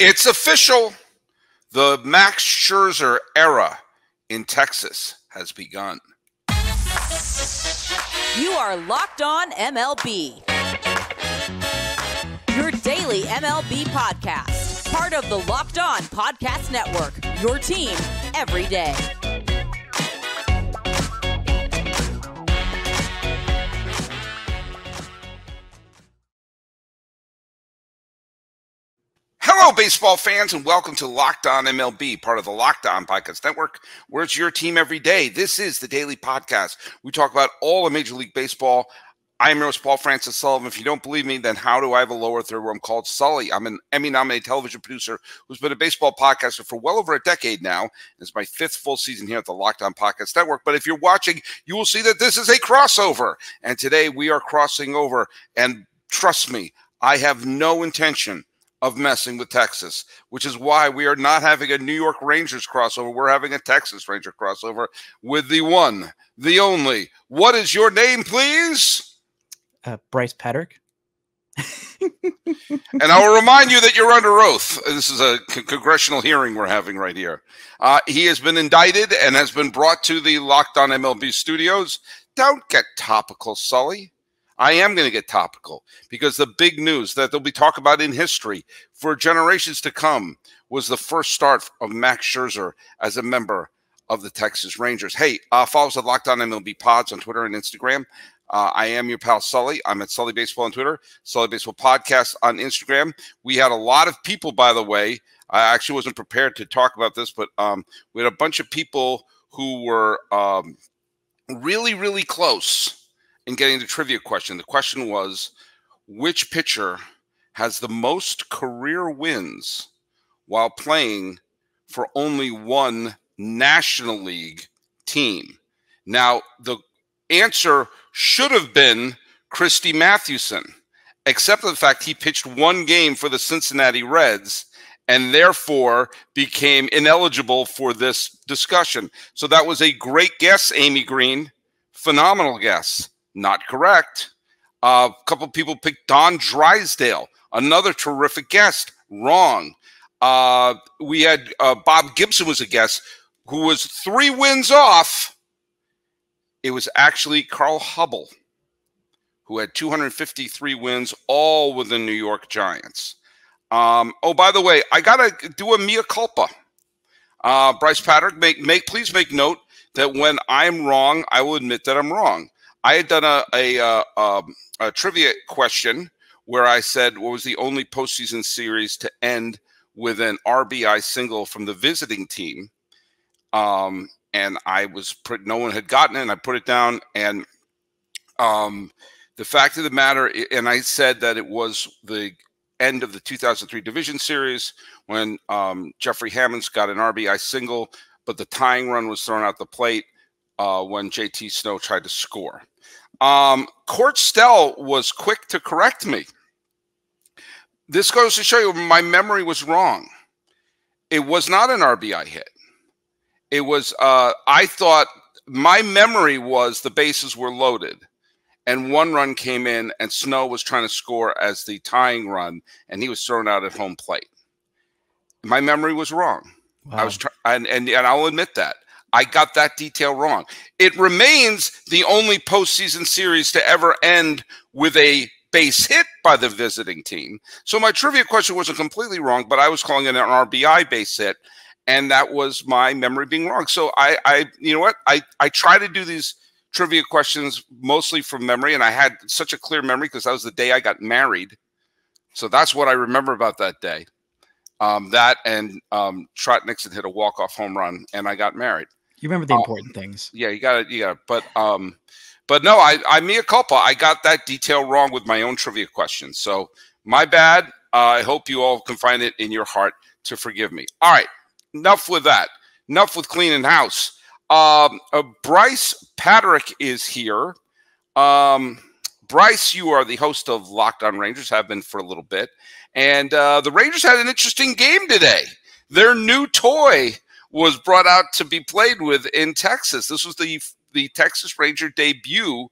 It's official. The Max Scherzer era in Texas has begun. You are Locked On MLB. Your daily MLB podcast. Part of the Locked On Podcast Network. Your team every day. Hello, baseball fans, and welcome to Locked On MLB, part of the Locked On Podcast Network, where it's your team every day. This is the daily podcast. We talk about all of Major League Baseball. I am your host, Paul Francis Sullivan. If you don't believe me, then how do I have a lower third where I'm called Sully? I'm an Emmy-nominated television producer who's been a baseball podcaster for well over a decade now. It's my fifth full season here at the Locked On Podcast Network. But if you're watching, you will see that this is a crossover. And today we are crossing over. And trust me, I have no intention of messing with Texas, which is why we are not having a New York Rangers crossover. We're having a Texas Ranger crossover with the one, the only. What is your name, please? Brice Paterik. And I will remind you that you're under oath. This is a congressional hearing we're having right here. He has been indicted and has been brought to the Locked On MLB studios. Don't get topical, Sully. I am going to get topical because the big news that they'll be talking about in history for generations to come was the first start of Max Scherzer as a member of the Texas Rangers. Hey, follow us at Locked On MLB Pods on Twitter and Instagram. I am your pal Sully. I'm at Sully Baseball on Twitter, Sully Baseball Podcast on Instagram. We had a lot of people, by the way. I actually wasn't prepared to talk about this, but we had a bunch of people who were really, really close in getting the trivia question. The question was, which pitcher has the most career wins while playing for only one National League team? Now, the answer should have been Christy Mathewson, except for the fact he pitched one game for the Cincinnati Reds and therefore became ineligible for this discussion. So that was a great guess, Amy Green. Phenomenal guess. Not correct. A couple of people picked Don Drysdale, another terrific guest. Wrong. We had Bob Gibson was a guest who was 3 wins off. It was actually Carl Hubble, who had 253 wins, all with the New York Giants. Oh, by the way, I got to do a mea culpa. Brice Paterik, please make note that when I'm wrong, I will admit that I'm wrong. I had done a trivia question where I said what was the only postseason series to end with an RBI single from the visiting team, and no one had gotten it, and I put it down. And the fact of the matter, and I said that it was the end of the 2003 Division Series when Jeffrey Hamels got an RBI single, but the tying run was thrown out the plate when JT Snow tried to score. Court Stell was quick to correct me. This goes to show you my memory was wrong. It was not an RBI hit. It was, I thought my memory was the bases were loaded and one run came in and Snow was trying to score as the tying run and he was thrown out at home plate. My memory was wrong. Wow. And I'll admit that. I got that detail wrong. It remains the only postseason series to ever end with a base hit by the visiting team. So my trivia question wasn't completely wrong, but I was calling it an RBI base hit, and that was my memory being wrong. So you know what? I try to do these trivia questions mostly from memory, and I had such a clear memory because that was the day I got married. So that's what I remember about that day. That and Trot Nixon hit a walk-off home run, and I got married. You remember the important things. Yeah, you got it. But no, I mea culpa. I got that detail wrong with my own trivia question. So my bad. I hope you all can find it in your heart to forgive me. All right, enough with that. Enough with cleaning house. Brice Paterik is here. Brice, you are the host of Locked On Rangers, have been for a little bit. And the Rangers had an interesting game today. Their new toy was brought out to be played with in Texas. This was the Texas Ranger debut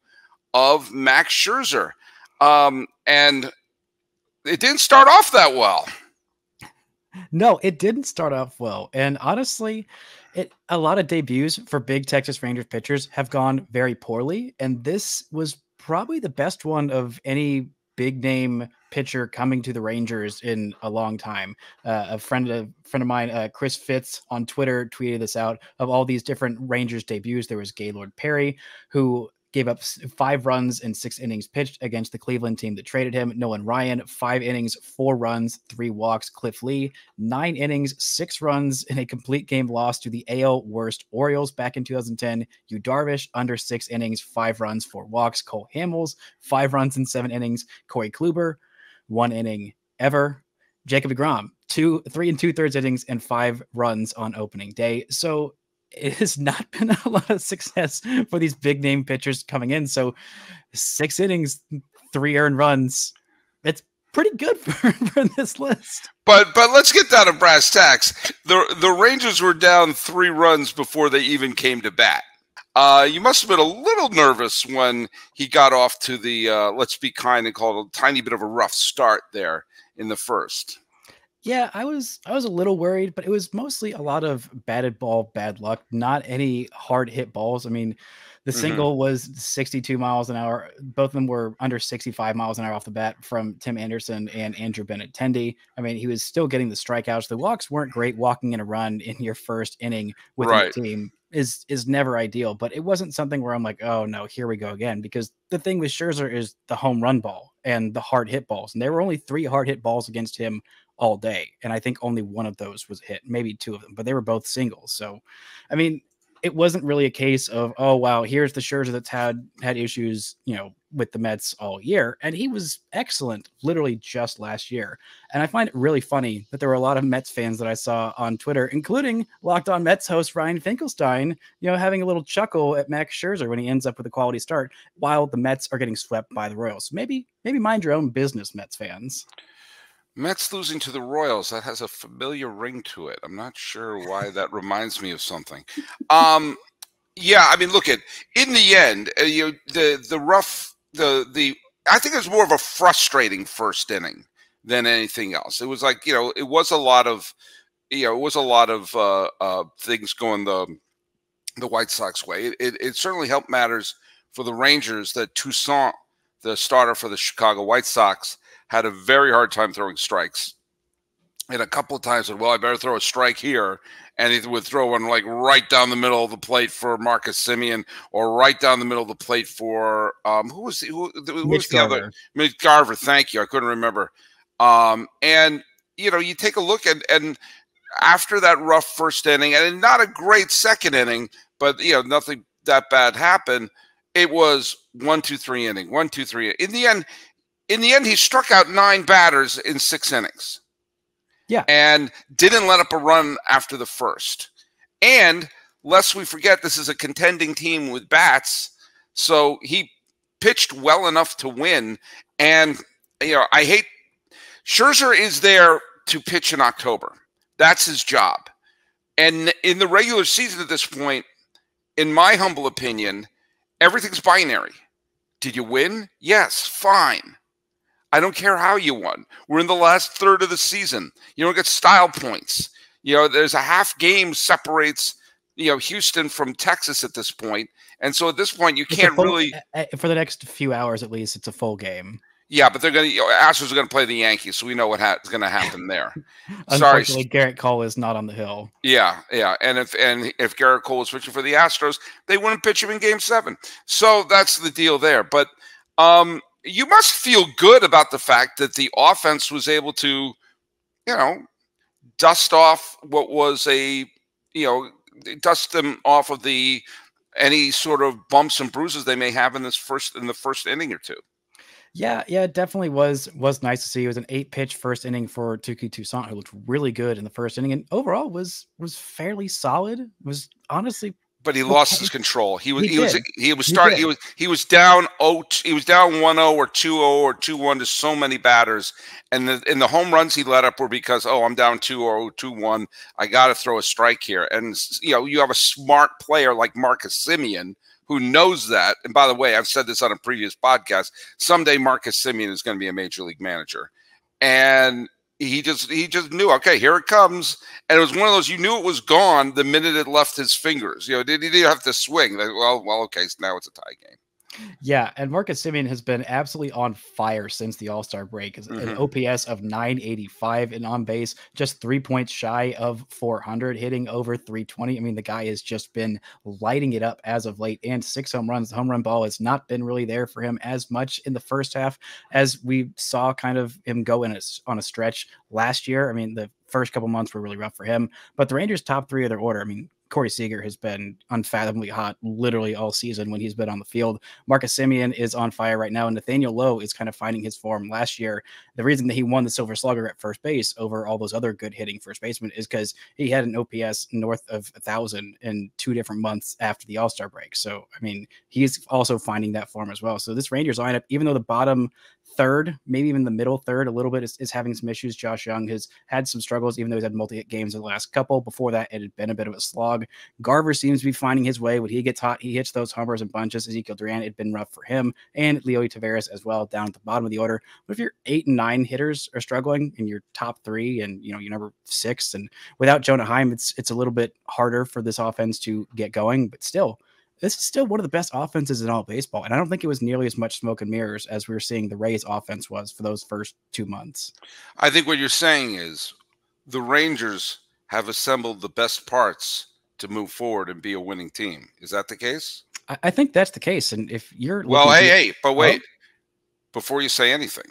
of Max Scherzer. And it didn't start off that well. No, it didn't start off well. And honestly, a lot of debuts for big Texas Rangers pitchers have gone very poorly. And this was probably the best one of any big name pitcher coming to the Rangers in a long time. A friend of mine, Chris Fitz on Twitter, tweeted this out. Of all these different Rangers debuts, there was Gaylord Perry, who gave up 5 runs in 6 innings pitched against the Cleveland team that traded him. Nolan Ryan, 5 innings, 4 runs, 3 walks. Cliff Lee, 9 innings, 6 runs in a complete game loss to the AL worst Orioles back in 2010. Yu Darvish, under 6 innings, 5 runs, 4 walks. Cole Hamels, 5 runs in 7 innings. Corey Kluber, 1 inning ever. Jacob deGrom, 3 2/3 innings and 5 runs on opening day. So it has not been a lot of success for these big name pitchers coming in. So 6 innings, 3 earned runs. It's pretty good for this list. But let's get down to brass tacks. The Rangers were down 3 runs before they even came to bat. You must have been a little nervous when he got off to the, let's be kind and call it a tiny bit of a rough start there in the first. Yeah, I was a little worried, but it was mostly a lot of batted ball, bad luck, not any hard hit balls. I mean, the single was 62 miles an hour. Both of them were under 65 miles an hour off the bat from Tim Anderson and Andrew Benintendi. I mean, he was still getting the strikeouts. The walks weren't great. Walking in a run in your first inning with your team is never ideal, but it wasn't something where I'm like, oh no, here we go again. Because the thing with Scherzer is the home run ball and the hard hit balls. And there were only 3 hard hit balls against him all day. And I think only one of those was hit, maybe 2 of them, but they were both singles. So, I mean, it wasn't really a case of, oh, wow, here's the Scherzer that's had issues, with the Mets all year. And he was excellent, literally just last year. And I find it really funny that there were a lot of Mets fans that I saw on Twitter, including Locked On Mets host Ryan Finkelstein, having a little chuckle at Max Scherzer when he ends up with a quality start while the Mets are getting swept by the Royals. Maybe mind your own business, Mets fans. Mets losing to the Royals, that has a familiar ring to it. I'm not sure why that reminds me of something. Yeah, I mean, look in the end, I think it was more of a frustrating first inning than anything else. It was like, it was a lot of, things going the White Sox way. It certainly helped matters for the Rangers that Toussaint, the starter for the Chicago White Sox, had a very hard time throwing strikes. And a couple of times said, well, I better throw a strike here. And he would throw one like right down the middle of the plate for Marcus Semien, or right down the middle of the plate for who was the other? Mitch Garver. Thank you. I couldn't remember. And you take a look and after that rough first inning and not a great second inning, but nothing that bad happened. It was 1, 2, 3 inning, 1, 2, 3. In the end, he struck out 9 batters in 6 innings. Yeah. And didn't let up a run after the first. And lest we forget, this is a contending team with bats. So he pitched well enough to win. And, Scherzer is there to pitch in October. That's his job. And in the regular season at this point, in my humble opinion, everything's binary. Did you win? Yes, fine. I don't care how you won. We're in the last third of the season. You don't get style points. There's a half game separates, Houston from Texas at this point. And so at this point, you can't really. For the next few hours, at least, it's a full game. Yeah, but they're going to, Astros are going to play the Yankees, so we know what's going to happen there. Unfortunately, Garrett Cole is not on the hill. Yeah. And if Garrett Cole was pitching for the Astros, they wouldn't pitch him in Game 7. So that's the deal there. But you must feel good about the fact that the offense was able to, dust off what was dust them off of any sort of bumps and bruises they may have in the first inning or two. Yeah, it definitely was nice to see. It was an 8-pitch first inning for Touki Toussaint, who looked really good in the first inning, and overall was fairly solid. It was honestly. But he lost his control. He was down 1-0 or 2-0 or 2-1 to so many batters, and the home runs he let up were because I'm down 2-0, 2-1. I got to throw a strike here, and you have a smart player like Marcus Semien who knows that. And by the way, I've said this on a previous podcast. Someday Marcus Semien is going to be a major league manager, and he just knew, okay, here it comes. And it was one of those, you knew it was gone the minute it left his fingers. You know, he didn't have to swing. Like, well, okay, so now it's a tie game. Yeah, and Marcus Semien has been absolutely on fire since the All-Star break. An OPS of 985 and on base, just 3 points shy of 400, hitting over 320. I mean, the guy has just been lighting it up as of late, and 6 home runs. The home run ball has not been really there for him as much in the first half as we saw kind of him go on a stretch last year. I mean, the first couple months were really rough for him, but the Rangers' top 3 of their order, I mean, Corey Seager has been unfathomably hot literally all season when he's been on the field. Marcus Semien is on fire right now, and Nathaniel Lowe is kind of finding his form. Last year, the reason that he won the Silver Slugger at first base over all those other good hitting first basemen is because he had an OPS north of 1,000 in 2 different months after the All-Star break. So, I mean, he's also finding that form as well. So this Rangers lineup, even though the bottom third, maybe even the middle third a little bit is having some issues. Josh Young has had some struggles, even though he's had multi-hit games in the last couple. Before that, it had been a bit of a slog. Garver seems to be finding his way. When he gets hot, he hits those homers and bunches. Ezekiel Duran, it'd been rough for him, and Leo Taveras as well down at the bottom of the order. But if your 8 and 9 hitters are struggling in your top 3 and your number 6, and without Jonah Heim, it's a little bit harder for this offense to get going, but still, this is still one of the best offenses in all baseball. And I don't think it was nearly as much smoke and mirrors as we were seeing the Rays offense was for those first 2 months. I think what you're saying is the Rangers have assembled the best parts to move forward and be a winning team. Is that the case? I think that's the case. And if you're but wait, before you say anything,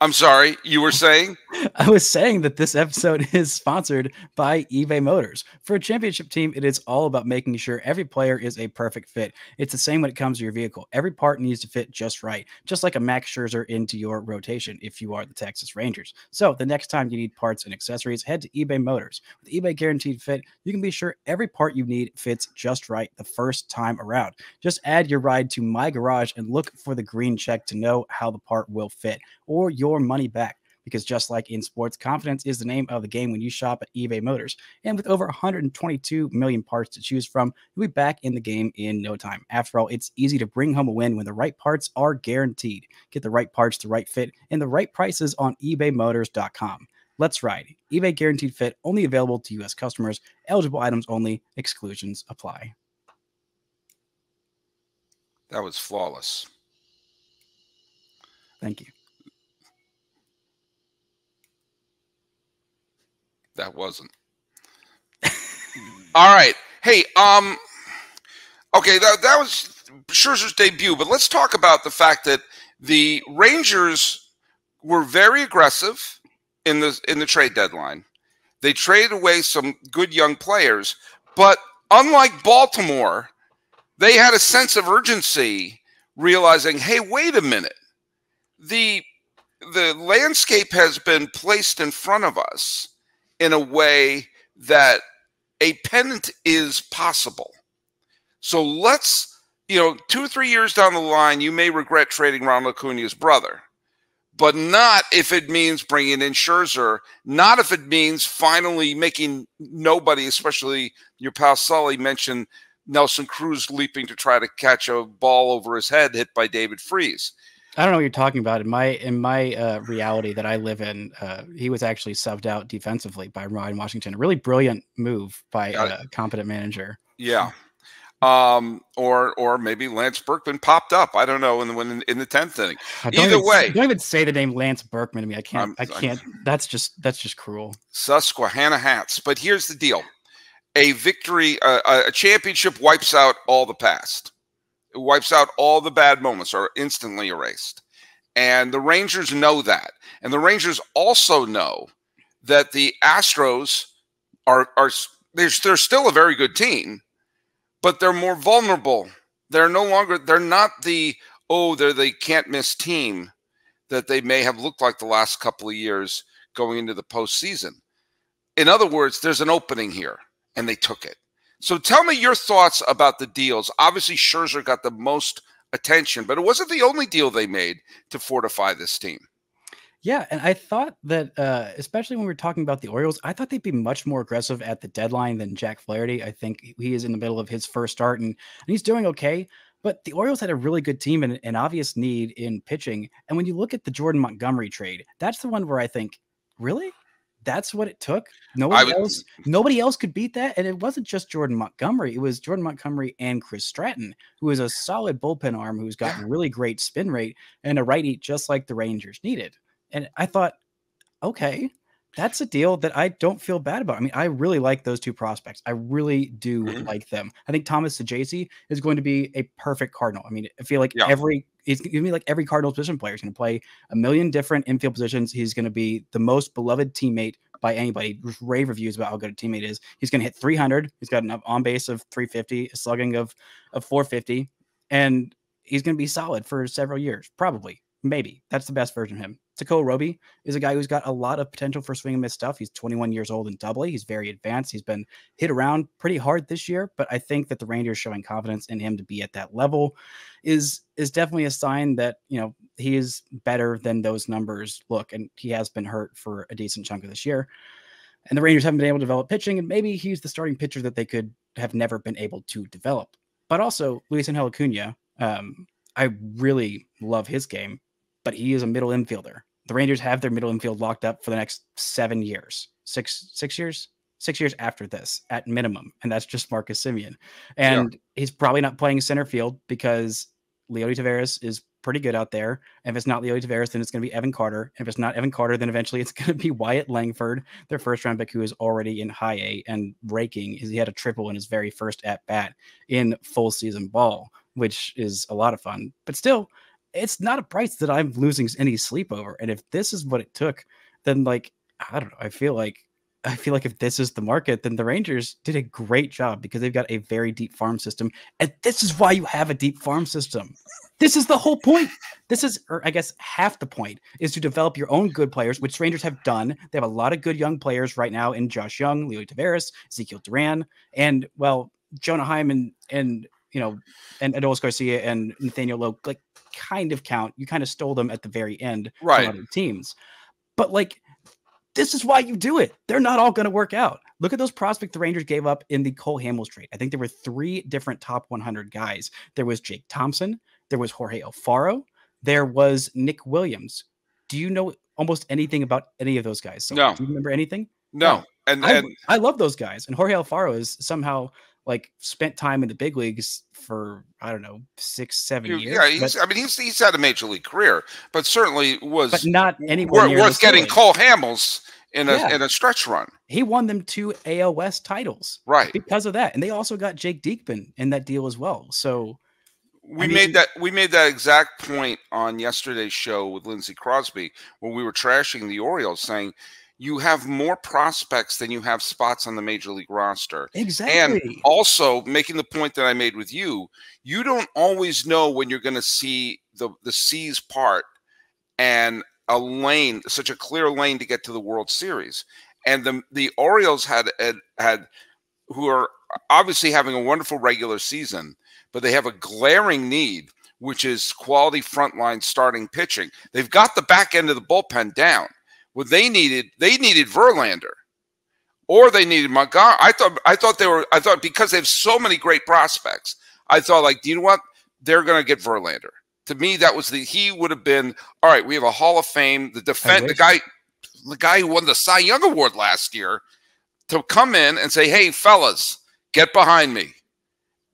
I'm sorry, you were saying? I was saying that this episode is sponsored by eBay Motors. For a championship team, it is all about making sure every player is a perfect fit. It's the same when it comes to your vehicle. Every part needs to fit just right, just like a Max Scherzer into your rotation if you are the Texas Rangers. So the next time you need parts and accessories, head to eBay Motors. With eBay Guaranteed Fit, you can be sure every part you need fits just right the first time around. Just add your ride to My Garage and look for the green check to know how the part will fit, or your money back. Because just like in sports, confidence is the name of the game when you shop at eBay Motors. And with over 122 million parts to choose from, you'll be back in the game in no time. After all, it's easy to bring home a win when the right parts are guaranteed. Get the right parts, the right fit, and the right prices on ebaymotors.com. Let's ride. eBay Guaranteed Fit, only available to U.S. customers. Eligible items only. Exclusions apply. That was flawless. Thank you. That wasn't. All right. Hey, okay, that was Scherzer's debut, but let's talk about the fact that the Rangers were very aggressive in the trade deadline. They traded away some good young players, but unlike Baltimore, they had a sense of urgency, realizing, hey, wait a minute. The landscape has been placed in front of us in a way that a pennant is possible. So let's, 2 or 3 years down the line, you may regret trading Ronald Acuna's brother, but not if it means bringing in Scherzer, not if it means finally making nobody, especially your pal Sully, mention Nelson Cruz leaping to try to catch a ball over his head hit by David Freese. I don't know what you're talking about. In my reality that I live in, he was actually subbed out defensively by Ryan Washington. A really brilliant move by a competent manager. Yeah. Or maybe Lance Berkman popped up. I don't know in the 10th inning. Either way, don't even say the name Lance Berkman to me. I can't. That's just cruel. Susquehanna hats. But here's the deal: a victory, a championship wipes out all the past. It wipes out all the bad moments, are instantly erased. And the Rangers know that. And the Rangers also know that the Astros they're still a very good team, but they're more vulnerable. They're not the can't miss team that they may have looked like the last couple of years going into the postseason. In other words, there's an opening here, and they took it. So tell me your thoughts about the deals. Obviously, Scherzer got the most attention, but it wasn't the only deal they made to fortify this team. Yeah, and I thought that, especially when we were talking about the Orioles, I thought they'd be much more aggressive at the deadline than Jack Flaherty. I think he is in the middle of his first start, and he's doing okay. But the Orioles had a really good team and an obvious need in pitching. And when you look at the Jordan Montgomery trade, that's the one where I think, really? That's what it took? Nobody else could beat that. And it wasn't just Jordan Montgomery. It was Jordan Montgomery and Chris Stratton, who is a solid bullpen arm, who's got really great spin rate and a righty just like the Rangers needed. And I thought, okay, that's a deal that I don't feel bad about. I mean, I really like those two prospects. I really do like them. I think Thomas Saggese is going to be a perfect Cardinal. I mean, I feel like he's going to be like every Cardinals position player. He's going to play a million different infield positions. He's going to be the most beloved teammate by anybody. Rave reviews about how good a teammate is. He's going to hit 300. He's got an on base of 350, a slugging of 450, and he's going to be solid for several years, probably. Maybe that's the best version of him. Takeo Roby is a guy who's got a lot of potential for swing and miss stuff. He's 21 years old in Double-A. He's very advanced. He's been hit around pretty hard this year, but I think that the Rangers showing confidence in him to be at that level is definitely a sign that, you know, he is better than those numbers look, and he has been hurt for a decent chunk of this year. And the Rangers haven't been able to develop pitching, and maybe he's the starting pitcher that they could have never been able to develop. But also, Luis Angel Acuna, I really love his game, but he is a middle infielder. The Rangers have their middle infield locked up for the next 7 years, six years after this at minimum. And that's just Marcus Semien. And he's probably not playing center field because Leody Taveras is pretty good out there. And if it's not Leody Taveras, then it's going to be Evan Carter. And if it's not Evan Carter, then eventually it's going to be Wyatt Langford, their first round pick, who is already in high A and raking. He had a triple in his very first at bat in full season ball, which is a lot of fun. But still, it's not a price that I'm losing any sleep over. And if this is what it took, then like, I don't know. I feel like if this is the market, then the Rangers did a great job because they've got a very deep farm system. And this is why you have a deep farm system. This is the whole point. This is, or I guess half the point, is to develop your own good players, which Rangers have done. They have a lot of good young players right now in Josh Young, Leody Taveras, Ezekiel Duran, and well, Jonah Hyman and you know, and Adolis Garcia and Nathaniel Lowe, like, kind of count. You kind of stole them at the very end from other teams. But like, this is why you do it. They're not all going to work out. Look at those prospects the Rangers gave up in the Cole Hamels trade. I think there were 3 different top 100 guys. There was Jake Thompson. There was Jorge Alfaro. There was Nick Williams. Do you know almost anything about any of those guys? So, no. Do you remember anything? No. And I love those guys. And Jorge Alfaro is somehow like spent time in the big leagues for, I don't know, 6-7 years. Yeah, he's had a major league career, but certainly was but not anywhere worth getting Cole Hamels in a stretch run. He won them 2 AL West titles, right? Because of that, and they also got Jake Diekman in that deal as well. So we made that exact point on yesterday's show with Lindsey Crosby when we were trashing the Orioles, saying, you have more prospects than you have spots on the major league roster. Exactly. And also making the point that I made with you, you don't always know when you're going to see the seas part and a lane, such a clear lane to get to the World Series. And the Orioles had who are obviously having a wonderful regular season, but they have a glaring need, which is quality frontline starting pitching. They've got the back end of the bullpen down. What they needed Verlander, or they needed Montgomery. I thought because they have so many great prospects, I thought, like, do you know what? They're going to get Verlander. To me, that was he would have been, all right, we have a Hall of Fame, the guy who won the Cy Young Award last year, to come in and say, hey, fellas, get behind me.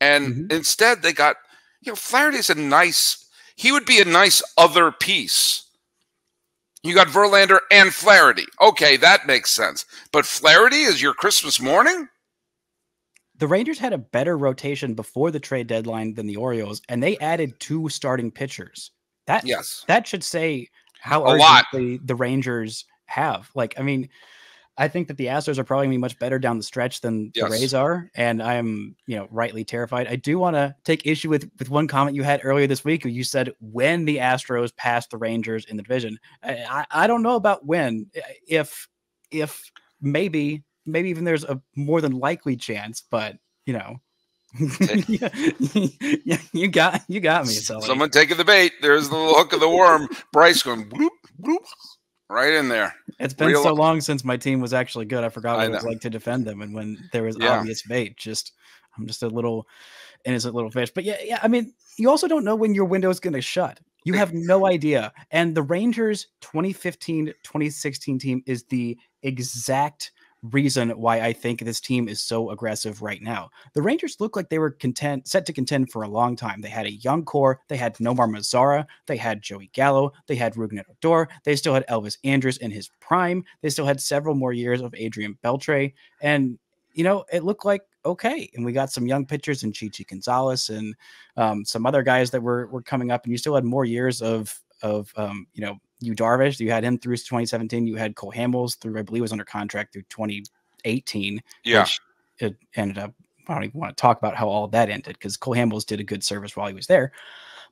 And instead they got, Flaherty's he would be a nice other piece. You got Verlander and Flaherty. Okay, that makes sense. But Flaherty is your Christmas morning? The Rangers had a better rotation before the trade deadline than the Orioles, and they added 2 starting pitchers. That should say how urgently the Rangers have. Like, I mean, I think that the Astros are probably going to be much better down the stretch than the Rays are, and I am, rightly terrified. I do want to take issue with one comment you had earlier this week, where you said when the Astros passed the Rangers in the division. I don't know about when. If maybe even there's a more than likely chance, but you got me. Sully. Someone taking the bait. There's the little hook of the worm. Brice going bloop bloop. Right in there. It's been so long since my team was actually good. I forgot what it was like to defend them. And when there was obvious bait, I'm just a little innocent little fish. But yeah, I mean, you also don't know when your window is going to shut. You have no idea. And the Rangers 2015-2016 team is the exact reason why I think this team is so aggressive right now. The Rangers look like they were set to contend for a long time. They had a young core. They had Nomar Mazara. They had Joey Gallo. They had Rougned Odor. They still had Elvis Andrus in his prime. They still had several more years of Adrian Beltre. And, it looked like okay. And we got some young pitchers in Chichi Gonzalez and some other guys that were coming up. And you still had more years of Yu Darvish. You had him through 2017. You had Cole Hamels through, I believe, was under contract through 2018. Yeah. Which it ended up, I don't even want to talk about how all that ended because Cole Hamels did a good service while he was there.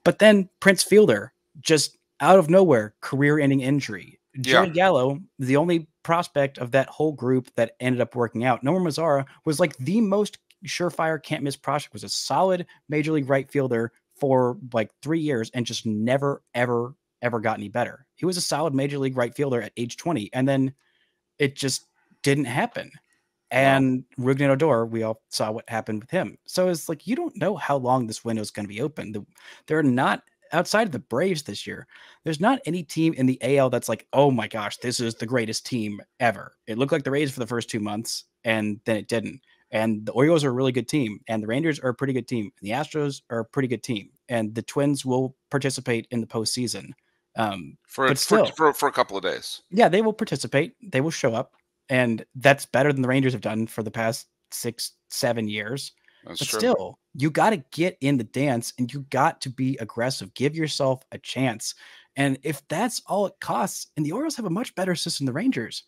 But then Prince Fielder, just out of nowhere, career-ending injury. Joey Gallo, the only prospect of that whole group that ended up working out. Nomar Mazara was like the most surefire can't-miss prospect, was a solid major league right fielder for like 3 years and just never, ever got any better. He was a solid major league right fielder at age 20, and then it just didn't happen. And Rougned Odor, we all saw what happened with him. So it's like, you don't know how long this window is going to be open. They're not, outside of the Braves this year, there's not any team in the AL that's like, oh my gosh, this is the greatest team ever. It looked like the Rays for the first 2 months, and then it didn't. And the Orioles are a really good team, and the Rangers are a pretty good team, and the Astros are a pretty good team, and the Twins will participate in the postseason. For a couple of days. Yeah, they will participate. They will show up, and that's better than the Rangers have done for the past 6-7 years. That's true. Still, you got to get in the dance, and you got to be aggressive. Give yourself a chance. And if that's all it costs, and the Orioles have a much better system than the Rangers,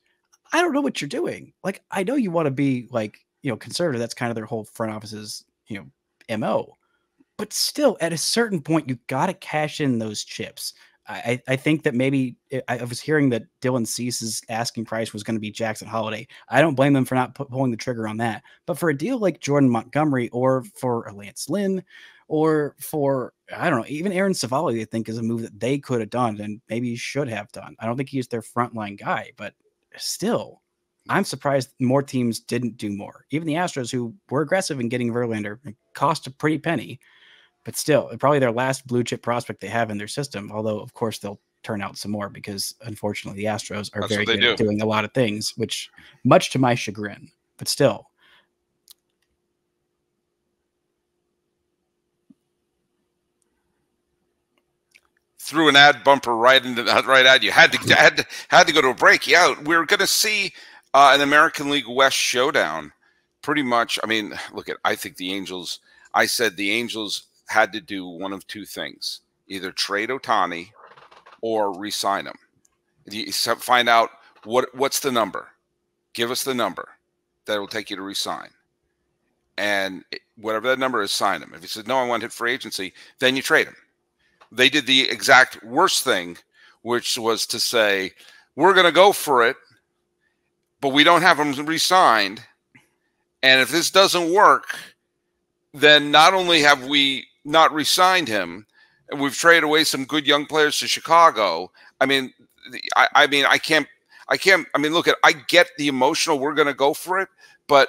I don't know what you're doing. Like, I know you want to be like, conservative. That's kind of their whole front office's, MO. But still, at a certain point, you got to cash in those chips. I think that maybe I was hearing that Dylan Cease's asking price was going to be Jackson Holiday. I don't blame them for not pulling the trigger on that. But for a deal like Jordan Montgomery, or for a Lance Lynn, or for, I don't know, even Aaron Savali, I think is a move that they could have done and maybe should have done. I don't think he's their frontline guy, but still, I'm surprised more teams didn't do more. Even the Astros, who were aggressive in getting Verlander, it cost a pretty penny. But still, probably their last blue chip prospect they have in their system. Although, of course, they'll turn out some more because, unfortunately, the Astros are very good at doing a lot of things, which, much to my chagrin, but still. Threw an ad bumper right into the right ad. You had to go to a break. Yeah, we're going to see an American League West showdown. Pretty much. I mean, I think the Angels. I said the Angels had to do one of two things: either trade Ohtani or re-sign him. You find out what's the number. Give us the number that will take you to re-sign, and whatever that number is, sign him. If he says no, I want to hit free agency, then you trade him. They did the exact worst thing, which was to say we're going to go for it, but we don't have him re-signed, and if this doesn't work, then not only have we not re-signed him, and we've traded away some good young players to Chicago. I mean, I get the emotional. We're going to go for it, but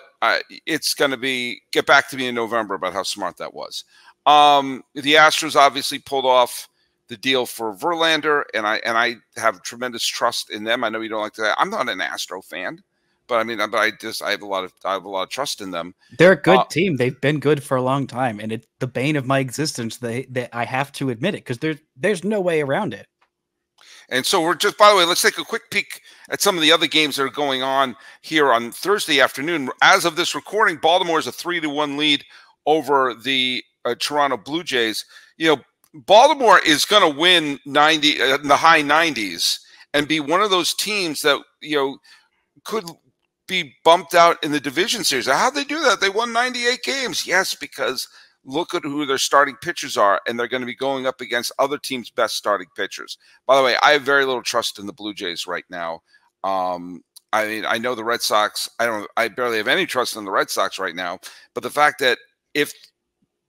it's going to be get back to me in November about how smart that was. The Astros obviously pulled off the deal for Verlander, and I have tremendous trust in them. I know you don't like that. I'm not an Astro fan. But I mean, I have a lot of trust in them. They're a good team. They've been good for a long time, and it's the bane of my existence that I have to admit it, because there's no way around it. And so we're just, by the way, let's take a quick peek at some of the other games that are going on here on Thursday afternoon. As of this recording, Baltimore is a 3-1 lead over the Toronto Blue Jays. Baltimore is going to win 90 in the high 90s and be one of those teams that could be bumped out in the division series. How'd they do that? They won 98 games. Yes, because look at who their starting pitchers are, and they're going to be going up against other teams' best starting pitchers. By the way, I have very little trust in the Blue Jays right now. I mean, I know the Red Sox. I barely have any trust in the Red Sox right now. But the fact that if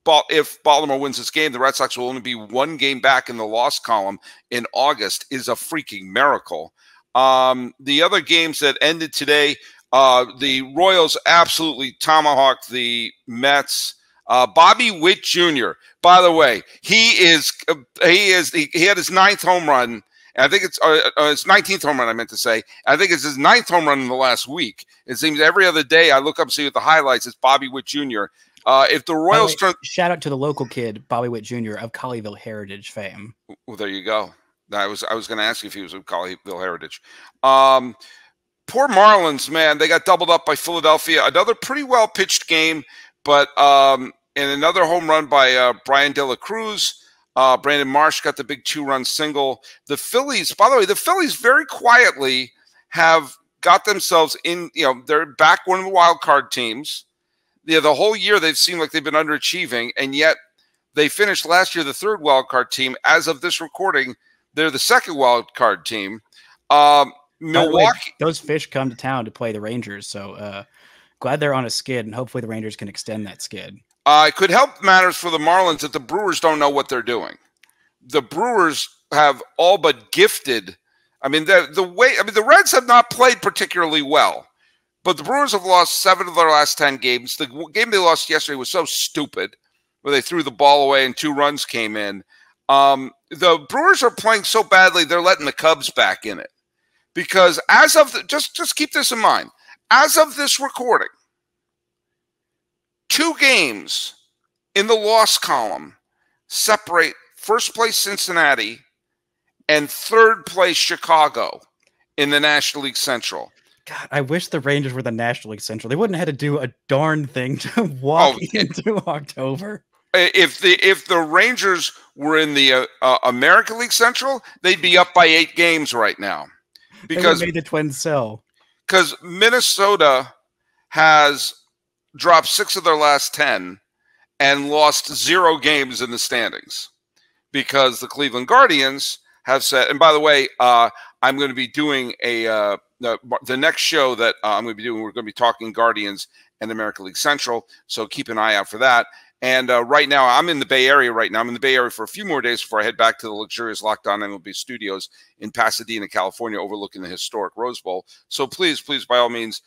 Baltimore wins this game, the Red Sox will only be one game back in the loss column in August is a freaking miracle. The other games that ended today, the Royals absolutely tomahawked the Mets. Bobby Witt Jr. By the way, he had his 9th home run. I think it's his 19th home run, I meant to say. I think it's his 9th home run in the last week. It seems every other day I look up and see what the highlights. It's Bobby Witt Jr. If the Royals turn... Shout out to the local kid, Bobby Witt Jr. of Colleyville Heritage fame. Well, there you go. I was going to ask you if he was of Colleyville Heritage. Poor Marlins, man. They got doubled up by Philadelphia. Another pretty well-pitched game, but and another home run by Brian De La Cruz. Brandon Marsh got the big 2-run single. The Phillies, by the way, very quietly have got themselves in, they're back one of the wild card teams. The whole year they've seemed like they've been underachieving, and yet they finished last year the 3rd wild card team. As of this recording, they're the 2nd wild card team. Milwaukee. Those fish come to town to play the Rangers, so glad they're on a skid, and hopefully the Rangers can extend that skid. It could help matters for the Marlins that the Brewers don't know what they're doing. The Brewers have all but gifted. I mean, the Reds have not played particularly well, but the Brewers have lost 7 of their last 10 games. The game they lost yesterday was so stupid, where they threw the ball away and 2 runs came in. The Brewers are playing so badly, they're letting the Cubs back in it. Because as of just keep this in mind, as of this recording, 2 games in the loss column separate first place Cincinnati and 3rd place Chicago in the National League Central. God, I wish the Rangers were the National League Central. They wouldn't have had to do a darn thing to walk into October. If the Rangers were in the American League Central, they'd be up by 8 games right now. Because they made the Twins sell. Because Minnesota has dropped 6 of their last 10 and lost 0 games in the standings. Because the Cleveland Guardians have said, and by the way, I'm going to be doing the next show that I'm going to be doing. We're going to be talking Guardians and American League Central, so keep an eye out for that. And right now, I'm in the Bay Area right now. I'm in the Bay Area for a few more days before I head back to the luxurious Locked On MLB studios in Pasadena, California, overlooking the historic Rose Bowl. So please, by all means,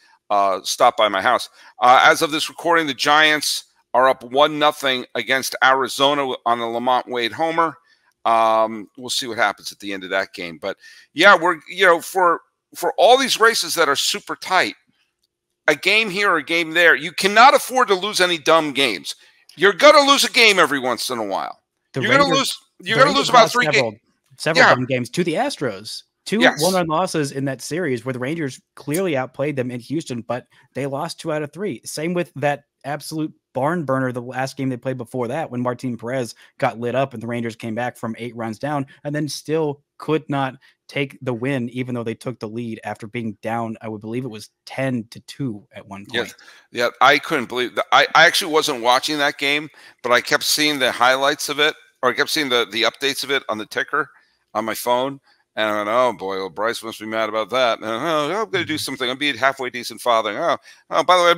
stop by my house. As of this recording, the Giants are up 1-0 against Arizona on the Lamont Wade homer. We'll see what happens at the end of that game. But yeah, we're for all these races that are super tight, a game here or a game there, you cannot afford to lose any dumb games. You're gonna lose a game every once in a while. You're gonna lose about 3 games. Several dumb games to the Astros. 2 1-run losses in that series where the Rangers clearly outplayed them in Houston, but they lost 2 out of 3. Same with that absolute barn burner the last game they played before that, when Martin Perez got lit up and the Rangers came back from 8 runs down and then still could not take the win, even though they took the lead after being down, I would believe it was 10-2 at one point. Yeah, I couldn't believe that. I actually wasn't watching that game, but I kept seeing the highlights of it, or I kept seeing the updates of it on the ticker on my phone. And I went, oh boy, well, Brice must be mad about that. And I'm going to do something. I'm being a halfway decent father. Oh, by the way,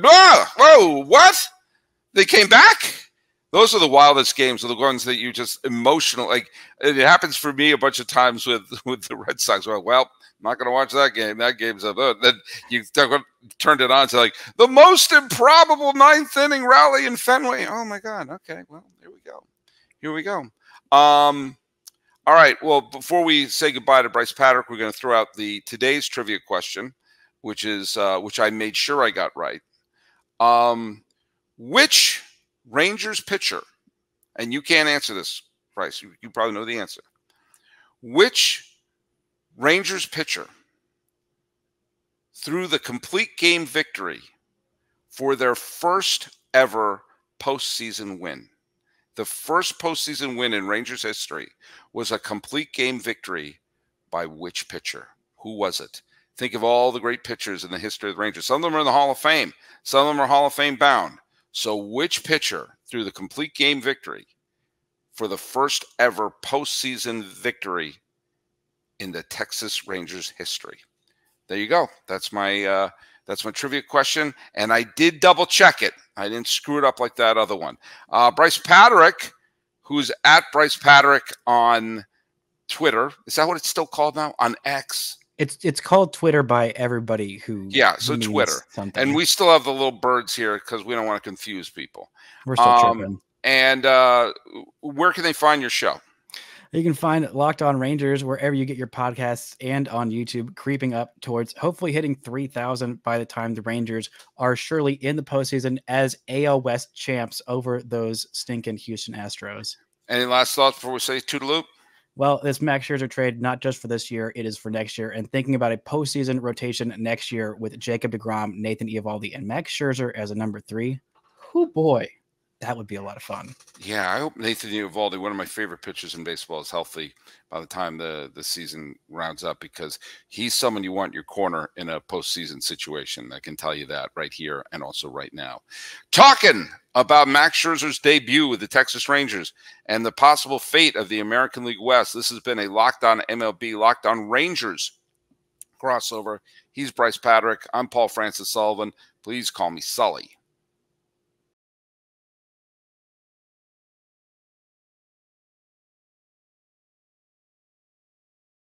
whoa, what? They came back? Those are the wildest games, are the ones that you just emotional. Like, it happens for me a bunch of times with the Red Sox. Well, I'm not going to watch that game. That game's up. Then you turned it on to like the most improbable 9th inning rally in Fenway. Oh my God. Okay, well, here we go. All right. Well, before we say goodbye to Brice Paterik, we're going to throw out today's trivia question, which I made sure I got right. Which Rangers pitcher, and you can't answer this, Brice, you probably know the answer. Which Rangers pitcher threw the complete game victory for their first ever postseason win? The first postseason win in Rangers history was a complete game victory by which pitcher? Who was it? Think of all the great pitchers in the history of the Rangers. Some of them are in the Hall of Fame. Some of them are Hall of Fame bound. So which pitcher threw the complete game victory for the first ever postseason victory in the Texas Rangers history? There you go. That's my trivia question, and I did double check it. I didn't screw it up like that other one. Brice Paterik, who's at Brice Paterik on Twitter. Is that what it's still called now? On X. It's called Twitter by everybody who So means Twitter. something. And we still have the little birds here because we don't want to confuse people. We're still tripping. And where can they find your show? You can find Locked On Rangers wherever you get your podcasts and on YouTube, creeping up towards hopefully hitting 3,000 by the time the Rangers are surely in the postseason as AL West champs over those stinking Houston Astros. Any last thoughts before we say toodaloo? Well, this Max Scherzer trade, not just for this year, it is for next year. And thinking about a postseason rotation next year with Jacob deGrom, Nathan Eovaldi, and Max Scherzer as a number 3, oh boy, that would be a lot of fun. Yeah, I hope Nathan Eovaldi, one of my favorite pitchers in baseball, is healthy by the time the season rounds up, because he's someone you want in your corner in a postseason situation. I can tell you that right here and also right now. Talking about Max Scherzer's debut with the Texas Rangers and the possible fate of the American League West, this has been a Locked On MLB, Locked On Rangers crossover. He's Brice Paterik. I'm Paul Francis Sullivan. Please call me Sully.